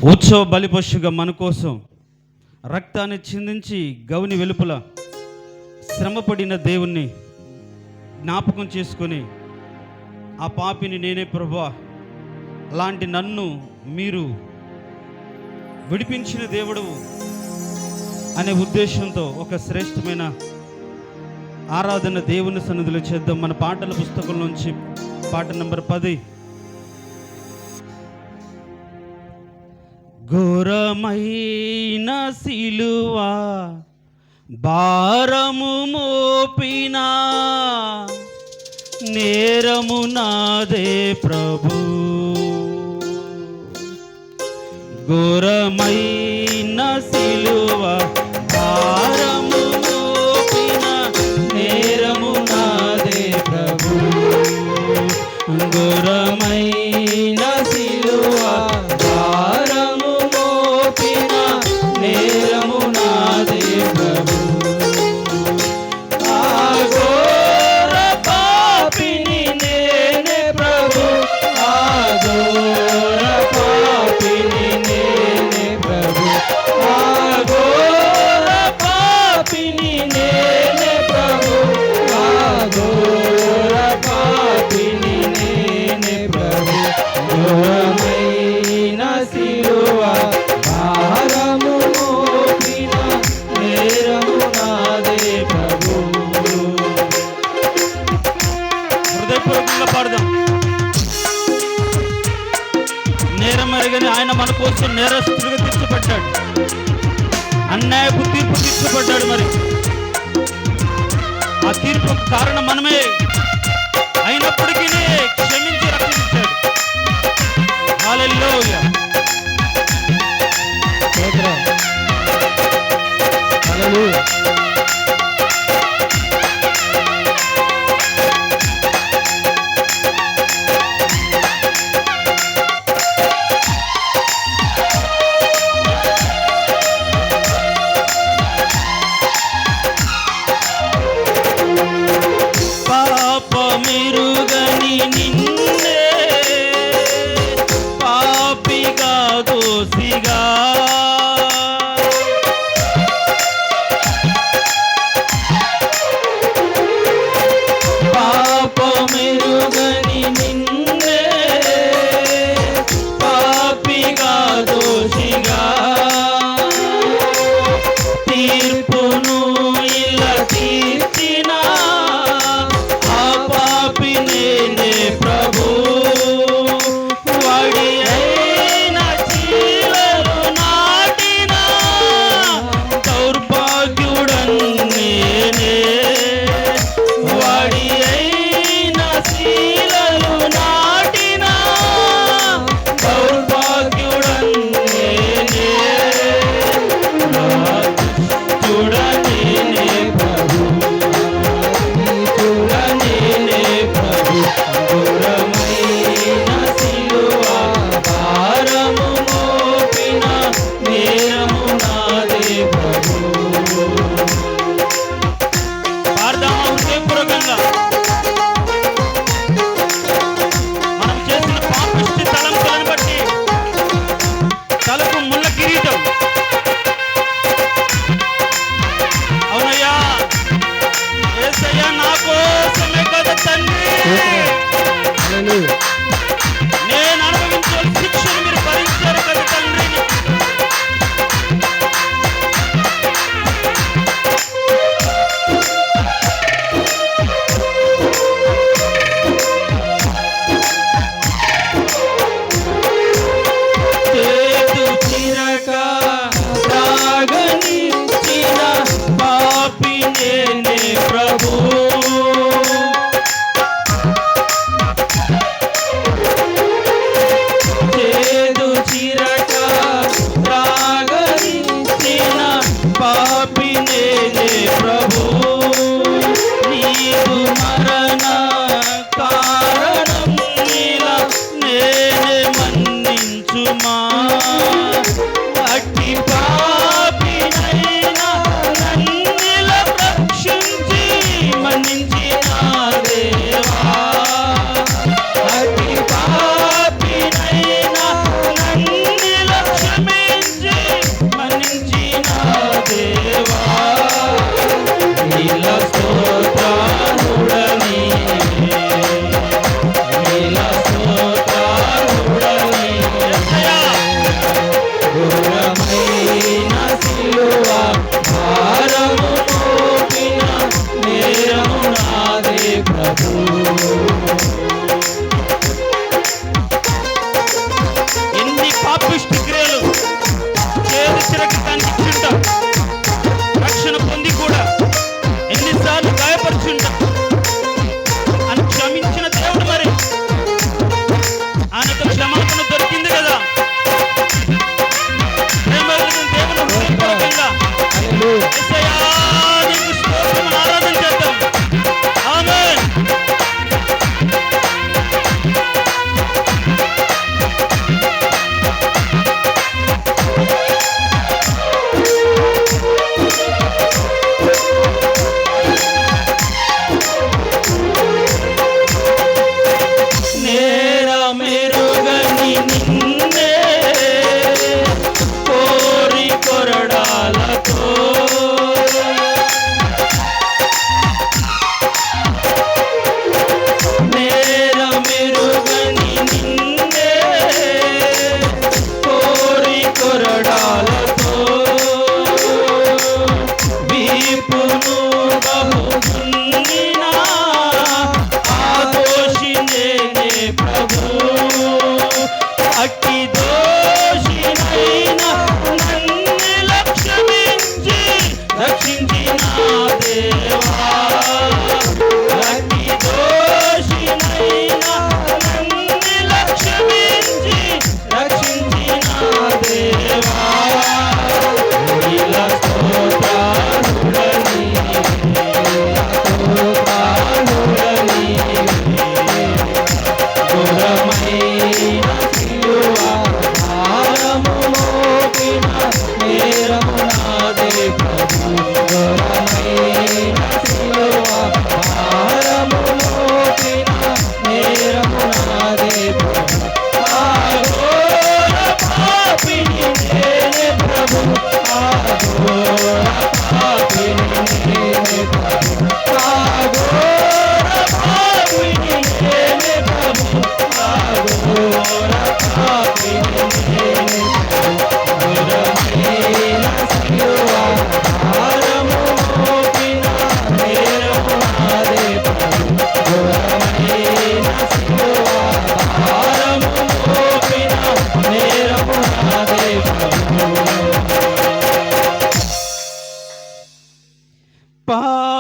ఉత్సవ బలిపశుగా మన కోసం రక్తాన్ని చిందించి గౌని వెలుపల శ్రమపడిన దేవుణ్ణి జ్ఞాపకం చేసుకొని ఆ పాపిని నేనే ప్రభువా, అలాంటి నన్ను మీరు విడిపించిన దేవుడు అనే ఉద్దేశంతో ఒక శ్రేష్టమైన ఆరాధన దేవుని సన్నిధిలో చేద్దాం. మన పాటల పుస్తకం నుంచి పాట నంబర్ 10. ఘోరమైన సిలువా భారము మోపినా నేరము నాదే ప్రభు, ఘోరమైన సిలువా భారము మోపినా నేరము నాదే ప్రభు, ఘోరమైన సిలువా భారము మోపినా నేరము నాదే ప్రభు, ఆ ఘోర పాపిని నేనే ప్రభు, ఆ ఘోర పాపిని నేనే ప్రభు, ఆ ఘోర పాపిని నేనే ప్రభు, ఆ ఘోర పాపిని నేనే ప్రభు, ఘోరమైన సిలువా భారము మోపినా నేరము నాదే ప్రభు. హృదయపూర్వకంగా పాడదాం. నేరం ఎరగని ఆయన మన కోసం నేరస్తుడిగా తీర్చబడ్డాడు, అన్యాయపు తీర్పు తీర్చబడ్డాడు. మరి ఆ తీర్పు కారణం మనమే అయినప్పటికీ క్షమించి రక్షించాడు. హల్లెలూయా. హల్లెలూయా. పాపమెరుగని నిన్నే పాపిగా దోసిగా పాపమెరుగని నిన్నే పాపిగా దోసిగా తీర్పును ఇలా తీర్చిన ఆ పాపి నేనే ప్రభు, వాడి అయిన చీలలు నాటిన దౌర్భాగ్యుడను నేనే, వాడి అయిన చీలలు నాటిన దౌర్భాగ్యుడను నేనే, చూడనేనే ప్రభు, చూడనేనే ప్రభు, ఘోరమైన సిలువా భారము మోపినా నేరము నాదే ప్రభు. పాడదామా హృదయపూర్వకంగా? మనం చేసిన పాపిష్టి తలంపులను బట్టి తలకు ముళ్ళ కిరీటం, అవునయ్యా యేసయ్యా నా కోసమే కదా తండ్రి నేను అనుభవించాల్సిన శిక్షను మీరు భరించారు కదా తండ్రి. చేతు చిరక త్రాగనిచ్చిన పాపి నేనే ప్రభు, చేదు చిరక త్రాగనిచ్చిన పాపి నేనే ప్రభు, నీకు మరణ కారణం ఇలా నేనే మన్నించుమా, అట్టి పాపినైనా నన్నిలా రక్షించి మన్నించిన దేవా, అట్టి పాపినైనా నన్నిలా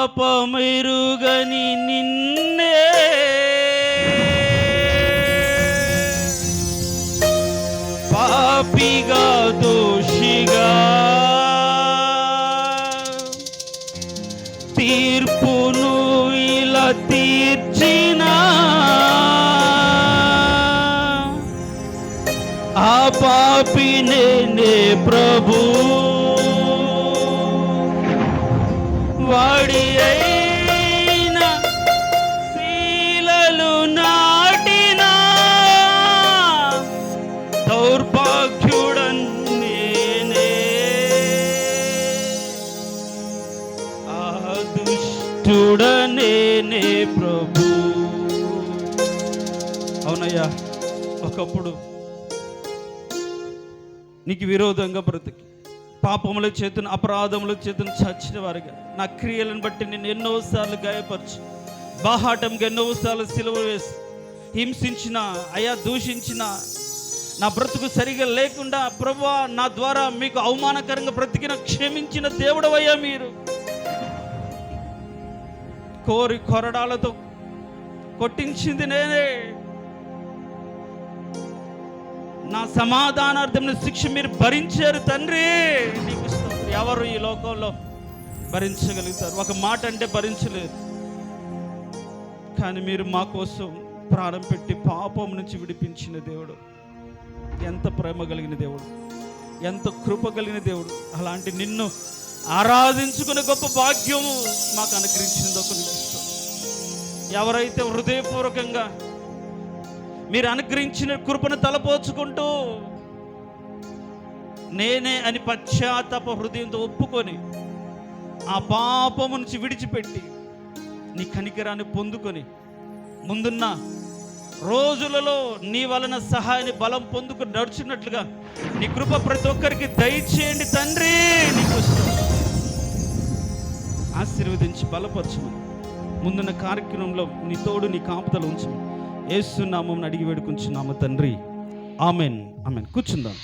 పాపమెరుగని నిన్నే పాపిగా దోషిగా తీర్పును ఇలా తీర్చిన ఆ పాపినే నే ప్రభు వాడి అయిన శీలలు నాటిన దౌర్భాగ్యుడన్ నేనే ఆ దుష్టుడనే నే ప్రభు. అవునయ్యా, ఒకప్పుడు నీకు విరోధంగా బ్రతికి పాపముల చేతును అపరాధముల చేతును చచ్చిన వారిగా నా క్రియలను బట్టి నేను ఎన్నోసార్లు గాయపరచు బాహాటంగా ఎన్నోసార్లు సిలువ వేసి హింసించిన అయా దూషించిన నా బ్రతుకు సరిగా లేకుండా ప్రభువా నా ద్వారా మీకు అవమానకరంగా బ్రతికిన క్షమించిన దేవుడవయ్యా మీరు. కోరి కొరడాలతో కొట్టించింది నేనే, నా సమాధానార్థమైన శిక్ష మీరు భరించారు తండ్రి. నీకు ఎవరు ఈ లోకంలో భరించగలుగుతారు? ఒక మాట అంటే భరించలేదు, కానీ మీరు మా కోసం ప్రాణం పెట్టి పాపం నుంచి విడిపించిన దేవుడు. ఎంత ప్రేమ కలిగిన దేవుడు, ఎంత కృప కలిగిన దేవుడు. అలాంటి నిన్ను ఆరాధించుకునే గొప్ప భాగ్యము మాకు అనుగ్రహించింది ఒక నిమిషం. ఎవరైతే హృదయపూర్వకంగా మీరు అనుగ్రహించిన కృపను తలపోచుకుంటూ నేనే అని పశ్చాత్తాప హృదయంతో ఒప్పుకొని ఆ పాపము నుంచి విడిచిపెట్టి నీ కనికరాన్ని పొందుకొని ముందున్న రోజులలో నీ వలన సహాయాన్ని బలం పొందుకొని నడుచున్నట్లుగా నీ కృప ప్రతి ఒక్కరికి దయచేయండి తండ్రి. నీకు ఆశీర్వదించి బలపరచమని ముందున్న కార్యక్రమంలో నీ తోడు నీ కాపుదలు ఉంచమని యేసు నామమున అడిగి వేడుకుంటున్నాము తండ్రి. ఆమెన్. ఆమెన్. కూర్చుందాం.